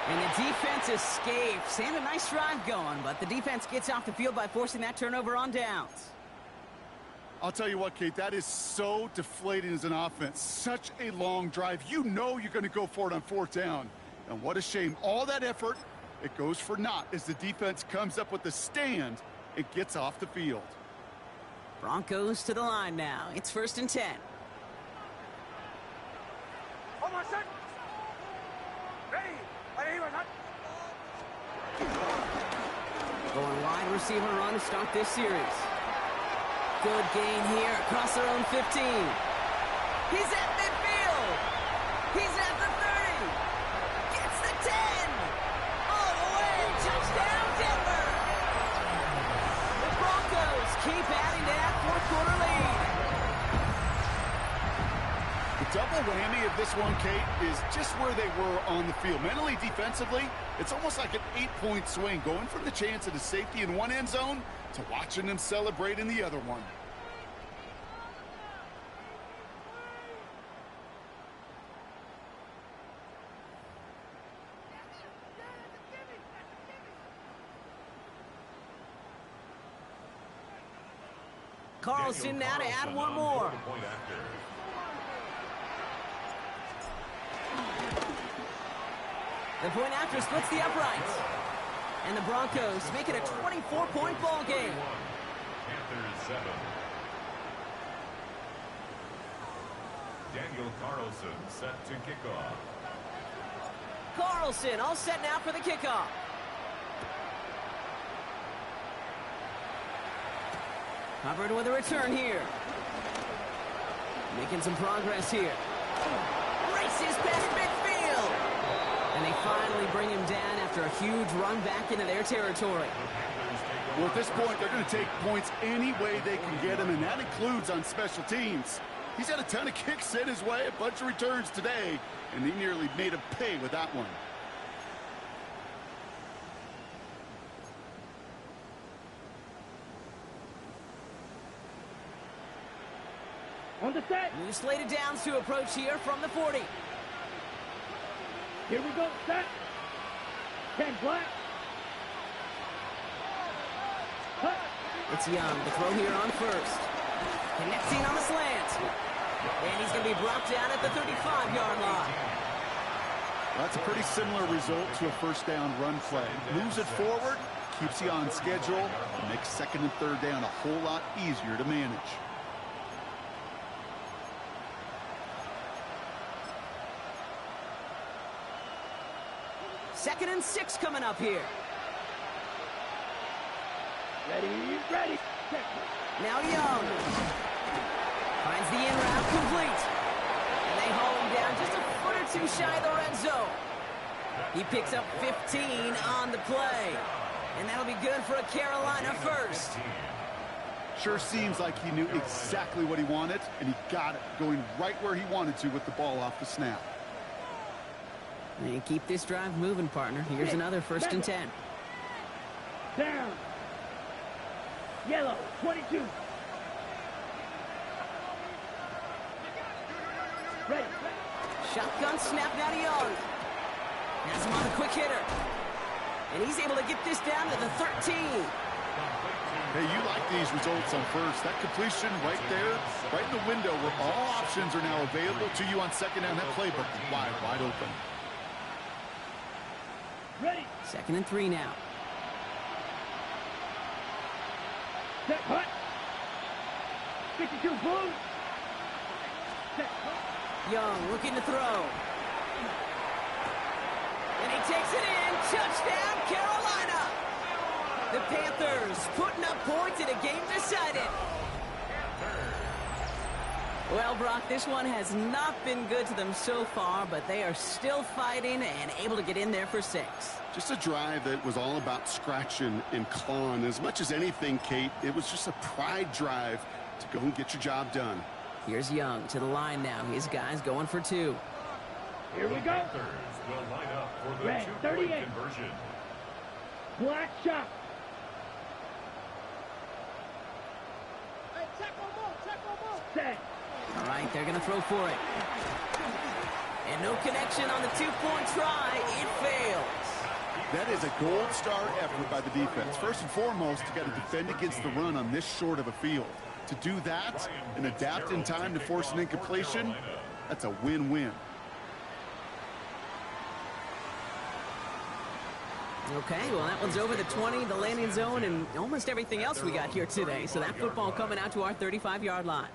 And the defense escapes. And a nice drive going, but the defense gets off the field by forcing that turnover on downs. I'll tell you what, Kate, that is so deflating as an offense. Such a long drive. You know you're going to go for it on 4th down. And what a shame. All that effort, it goes for naught as the defense comes up with the stand and gets off the field. Broncos to the line now. It's 1st and 10. Hold on, set. Ready. Going wide receiver run to start this series. Good gain here across their own 15. He's at midfield. He's at the 30. Gets the 10. All the way. Touchdown, Denver. The Broncos keep adding to that 4th quarter lead. The double whammy of this one, Kate, is just where they were on the field. Mentally, defensively, it's almost like an 8-point swing, going from the chance at a safety in one end zone to watching them celebrate in the other one. Carlson now to add one more. The point after splits the uprights. And the Broncos make it a 24-point ball game. Panthers 7. Daniel Carlson set to kickoff. Carlson all set now for the kickoff. Covered with a return here. Making some progress here. Races past midfield. And they finally bring him down after a huge run back into their territory. The Panthers Well, at this point, they're going to take points any way they can get them, and that includes on special teams. He's had a ton of kicks sent his way, a bunch of returns today, and he nearly made him pay with that one. On the set. New slated downs to approach here from the 40. Here we go. Set. 10 black. Cut. It's Young, the throw here on first. Connecting on the slant. And he's going to be brought down at the 35-yard line. That's a pretty similar result to a first down run play. Moves it forward, keeps you on schedule, and makes second and third down a whole lot easier to manage. Second and 6 coming up here. Ready, ready. Set. Now Young. Finds the in route complete. And they haul him down just a foot or two shy of the red zone. He picks up 15 on the play. And that'll be good for a Carolina first. Sure seems like he knew exactly what he wanted, and he got it, going right where he wanted to with the ball off the snap. And keep this drive moving, partner. Here's another first and 10. Down. Yellow, 22. Ready. Shotgun snap now to Young. Has him on the quick hitter. And he's able to get this down to the 13. Hey, you like these results on first. That completion right there, right in the window where all options are now available to you on second down. That playbook is wide open. Ready. Second and 3 now. Set. Cut. 52 blue. Set. Cut. Young looking to throw. And he takes it in. Touchdown, Carolina. The Panthers putting up points in a game decided. Well, Brock, this one has not been good to them so far, but they are still fighting and able to get in there for 6. Just a drive that was all about scratching and clawing. As much as anything, Kate, it was just a pride drive to go and get your job done. Here's Young to the line now. His guys going for 2. Here we go. Panthers will line up for the Red, two-point 38. conversion. Black shot. Set. All right, they're going to throw for it. And no connection on the 2-point try. It fails. That is a gold star effort by the defense. First and foremost, you got to defend against the run on this short of a field. To do that and adapt in time to force an incompletion, that's a win-win. Okay, well, that one's over the 20, the landing zone, and almost everything else we got here today. So that football coming out to our 35-yard line.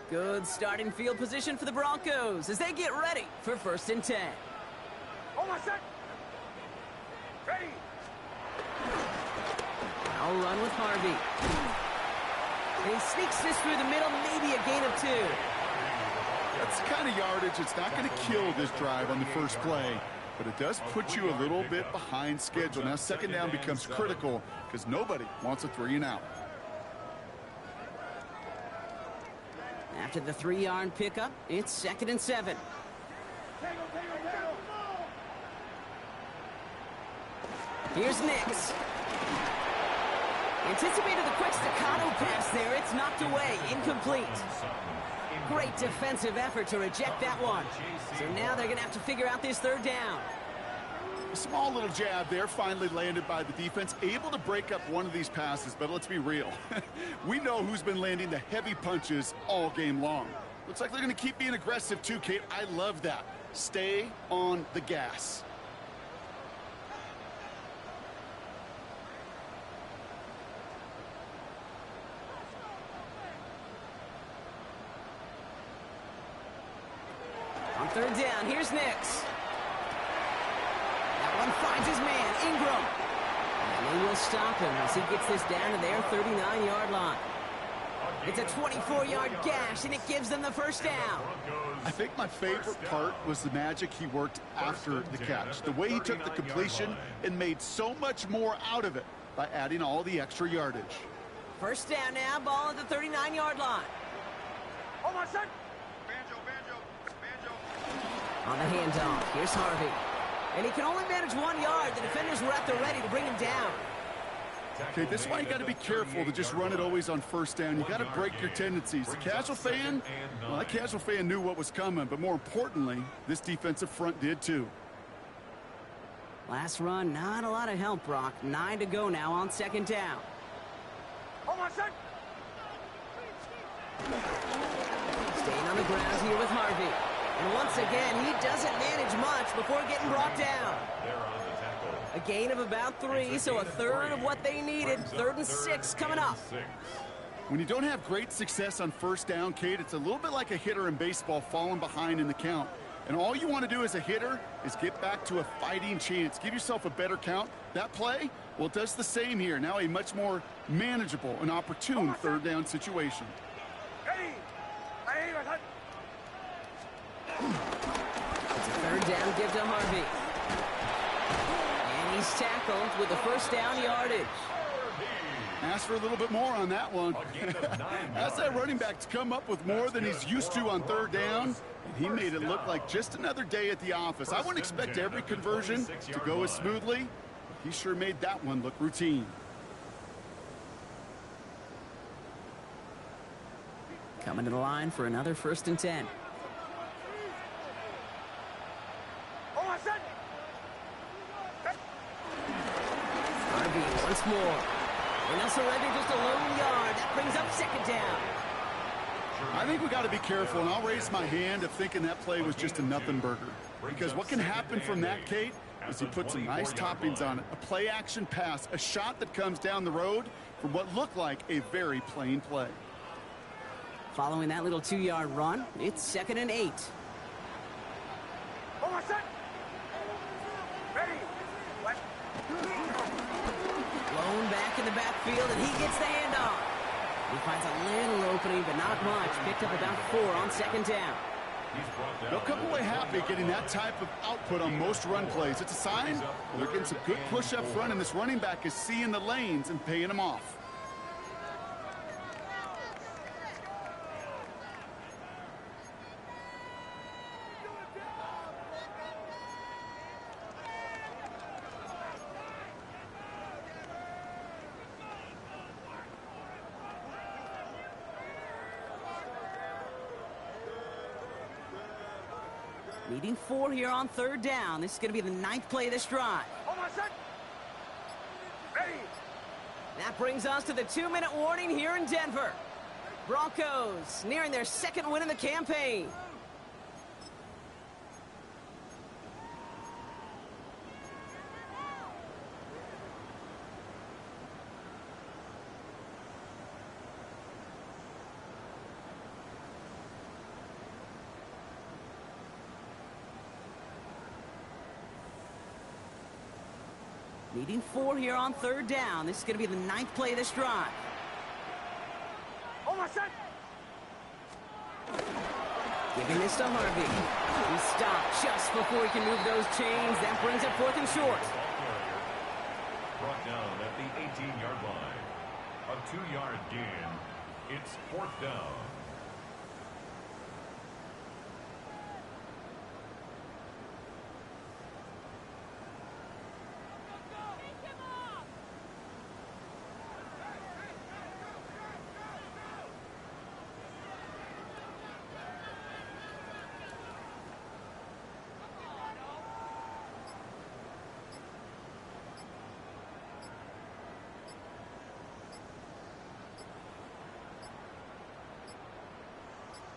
Good starting field position for the Broncos as they get ready for first and 10. Hold on, set. Ready. I'll run with Harvey. And he sneaks this through the middle, maybe a gain of 2. That's the kind of yardage it's not going to kill this drive on the first play, but it does put you a little bit behind schedule. Now second down becomes critical because nobody wants a 3-and-out. After the 3-yard pickup, it's second and 7. Here's Nix. Anticipated the quick staccato pass there. It's knocked away. Incomplete. Great defensive effort to reject that one. So now they're going to have to figure out this third down. A small little jab there finally landed by the defense. Able to break up one of these passes, but let's be real. We know who's been landing the heavy punches all game long. Looks like they're going to keep being aggressive too, Kate. I love that. Stay on the gas. On third down, here's Nix. That one finds his man, Ingram. And they will stop him as he gets this down to their 39-yard line. It's a 24-yard gash, and it gives them the first down. I think my favorite part was the magic he worked after the catch. The way he took the completion and made so much more out of it by adding all the extra yardage. First down now, ball at the 39-yard line. Hold on, son. On the handoff, here's Harvey. And he can only manage 1 yard. The defenders were at the ready to bring him down. Okay, this is why you got to be careful to just run it always on first down. You got to break your tendencies. The casual fan, well, that casual fan knew what was coming, but more importantly, this defensive front did too. Last run, not a lot of help, Brock. 9 to go now on second down. Hold on, son. Staying on the ground here with Harvey. And once again, he doesn't manage much before getting brought down. A gain of about 3, so a third of what they needed. 3rd and 6 coming up. When you don't have great success on first down, Kate, it's a little bit like a hitter in baseball falling behind in the count. And all you want to do as a hitter is get back to a fighting chance. Give yourself a better count. That play, well, it does the same here. Now a much more manageable and opportune third down situation. Ready. It's a third down give to Harvey. And he's tackled with the first down yardage. Ask for a little bit more on that one. Ask that running back to come up with more than he's used to on third down, and he made it look like just another day at the office. I wouldn't expect every conversion to go as smoothly, but he sure made that one look routine. Coming to the line for another 1st and 10. Harvey once more. And they'll surrender just a lone yard. That brings up second down. I think we got to be careful, and I'll raise my hand of thinking that play was just a nothing burger. Because what can happen from that, Kate, is he put some nice toppings on it. A play-action pass, a shot that comes down the road from what looked like a very plain play. Following that little 2-yard run, it's 2nd and 8. Hold on, son. Ready. Blown back in the backfield, and he gets the handoff. He finds a little opening, but not much. Picked up about 4 on second down. They'll come away happy getting that type of output on most run plays. It's a sign they're getting some good push up front, and this running back is seeing the lanes and paying them off. Needing 4 here on third down. This is going to be the 9th play of this drive. Hold on, son. Ready. That brings us to the 2-minute warning here in Denver. Broncos nearing their 2nd win in the campaign. Needing 4 here on third down. This is going to be the 9th play of this drive. Hold on, son. Giving this to Harvey. He stopped just before he can move those chains. That brings up 4th and short. Brought down at the 18-yard line. A 2-yard gain. It's 4th down.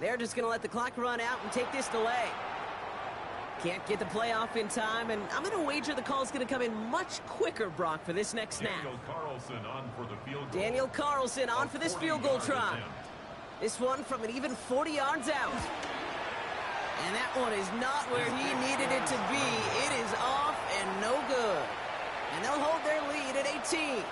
They're just going to let the clock run out and take this delay. Can't get the play off in time, and I'm going to wager the call's going to come in much quicker, Brock, for this next snap. Daniel Carlson on for the field goal. Daniel Carlson on for this field goal try. This one from an even 40 yards out. And that one is not where he needed it to be. It is off and no good. And they'll hold their lead at 18.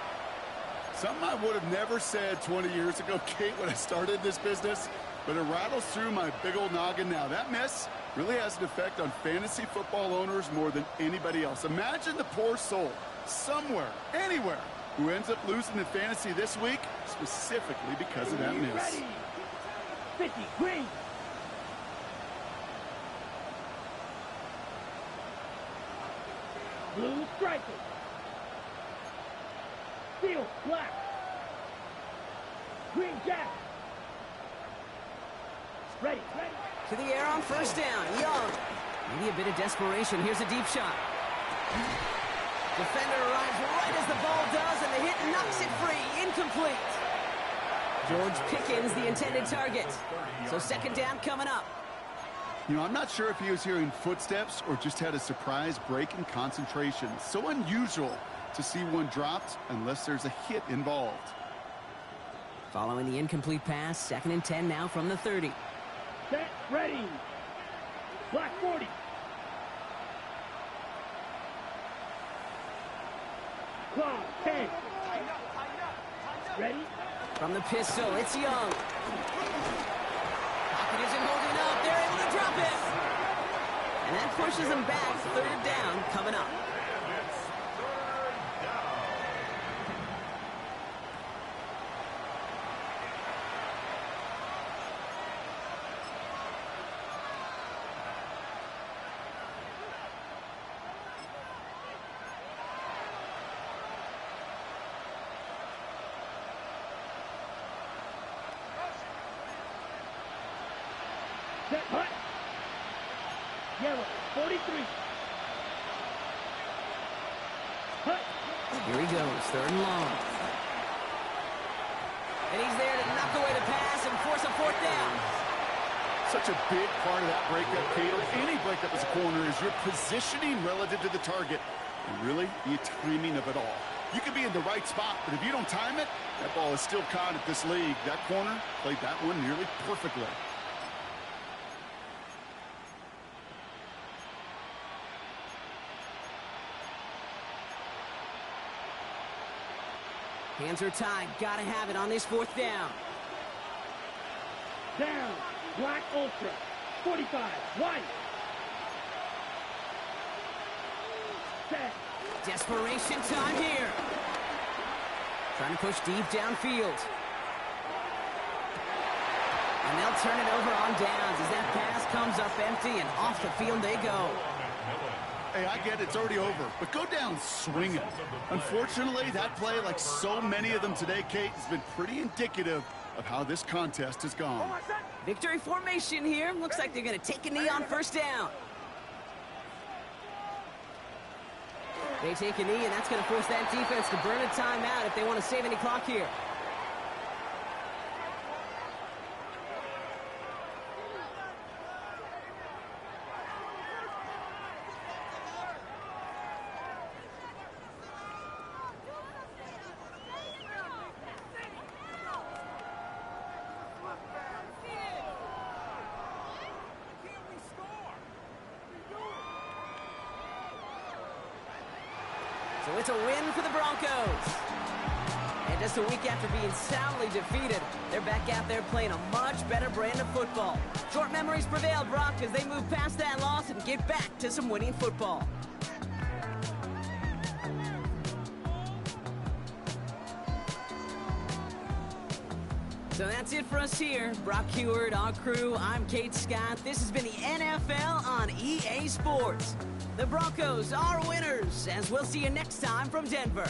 Something I would have never said 20 years ago, Kate, when I started this business, but it rattles through my big old noggin now. That miss really has an effect on fantasy football owners more than anybody else. Imagine the poor soul somewhere, anywhere, who ends up losing in fantasy this week, specifically because of that miss. Ready. 50, green. Blue striker. Steel, black. Green jack. Ready. To the air on first down. Young. Maybe a bit of desperation. Here's a deep shot. Defender arrives right as the ball does, and the hit knocks it free. Incomplete. George Pickens, the intended target. So second down coming up. You know, I'm not sure if he was hearing footsteps or just had a surprise break in concentration. So unusual to see one dropped unless there's a hit involved. Following the incomplete pass, 2nd and 10 now from the 30. Set, ready. Black 40. Clock 10. Ready? From the pistol, it's Young. Pocket isn't holding up. They're able to drop it. And that pushes them back. 3rd down coming up. Set, hut. Yellow, 43. Hut. Here he goes, 3rd and long. And he's there to knock away the pass and force a 4th down. Such a big part of that breakup, Kate, or any breakup as a corner, is your positioning relative to the target. And really, the timing of it all. You can be in the right spot, but if you don't time it, that ball is still caught at this league. That corner played that one nearly perfectly. Hands are tied. Gotta have it on this 4th down. Down. Black Ultra. 45. White. Set. Desperation time here. Trying to push deep downfield. And they'll turn it over on downs as that pass comes up empty and off the field they go. Hey, I get it's already over, but go down swinging. Unfortunately, that play, like so many of them today, Kate, has been pretty indicative of how this contest has gone. Victory formation here. Looks like they're going to take a knee on 1st down. They take a knee, and that's going to force that defense to burn a timeout if they want to save any clock here. So it's a win for the Broncos. And just a week after being soundly defeated, they're back out there playing a much better brand of football. Short memories prevail, Brock, as they move past that loss and get back to some winning football. So that's it for us here. Brock Heward, our crew, I'm Kate Scott. This has been the NFL on EA Sports. The Broncos are winners, as we'll see you next time from Denver.